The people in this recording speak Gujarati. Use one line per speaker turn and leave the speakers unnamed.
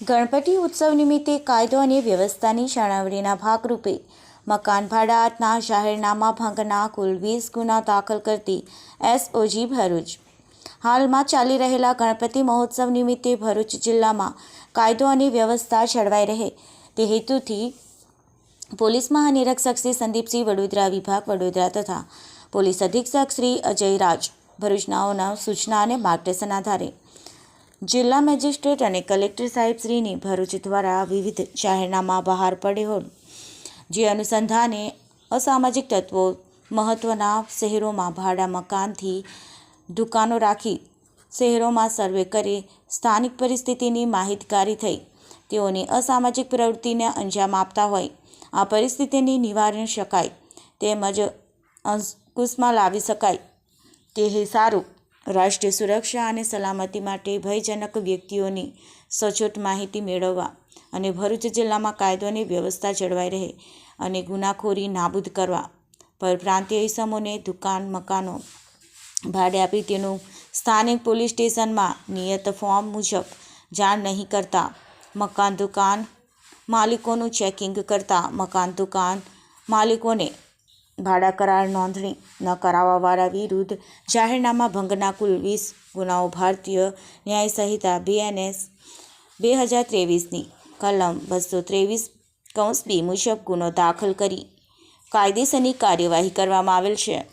ગણપતિ ઉત્સવ નિમિત્તે કાયદો અને વ્યવસ્થાની જાળવણીના ભાગરૂપે મકાન ભાડાના જાહેરનામા ભંગના કુલ 20 ગુના દાખલ કરતી એસઓજી ભરૂચ. હાલમાં ચાલી રહેલા ગણપતિ મહોત્સવ નિમિત્તે ભરૂચ જિલ્લામાં કાયદો અને વ્યવસ્થા જળવાઈ રહે તે હેતુથી પોલીસ મહાનિરીક્ષક શ્રી સંદીપસિંહ વડોદરા, વિભાગ વડોદરા તથા પોલીસ અધિક્ષક શ્રી અજય રાજ ભરૂચનાઓના સૂચના અને માર્ગદર્શન આધારે જિલ્લા મેજિસ્ટ્રેટ અને કલેક્ટર સાહેબશ્રીની ભરૂચ દ્વારા વિવિધ જાહેરનામા બહાર પડ્યો, જે અનુસંધાને અસામાજિક તત્વો મહત્ત્વના શહેરોમાં ભાડા મકાનથી દુકાનો રાખી શહેરોમાં સર્વે કરી સ્થાનિક પરિસ્થિતિની માહિતગારી થઈ તેઓની અસામાજિક પ્રવૃત્તિને અંજામ આપતા હોય આ પરિસ્થિતિની નિવારણ શકાય તેમજ અંકુશમાં લાવી શકાય તે સારું રાષ્ટ્રીય સુરક્ષા અને સલામતી માટે ભયજનક વ્યક્તિઓની સચોટ માહિતી મેળવવા અને ભરૂચ જિલ્લામાં કાયદો અને વ્યવસ્થા જળવાઈ રહે અને ગુનાખોરી નાબૂદ કરવા પરપ્રાંતીય ઇસમોને દુકાન મકાનો ભાડે આપી તેનું સ્થાનિક પોલીસ સ્ટેશનમાં નિયત ફોર્મ મુજબ જાણ નહીં કરતા, મકાન દુકાન માલિકોનું ચેકિંગ કરતા મકાન દુકાન માલિકોને ભાડા કરાર નોંધણી ન કરાવવાવાળા વિરુદ્ધ જાહેરનામા ભંગના કુલ 20 ગુનાઓ ભારતીય ન્યાય સંહિતા BNS 2023ની કલમ 223(b) મુજબ ગુનો દાખલ કરી કાયદેસરની કાર્યવાહી કરવામાં આવેલ છે.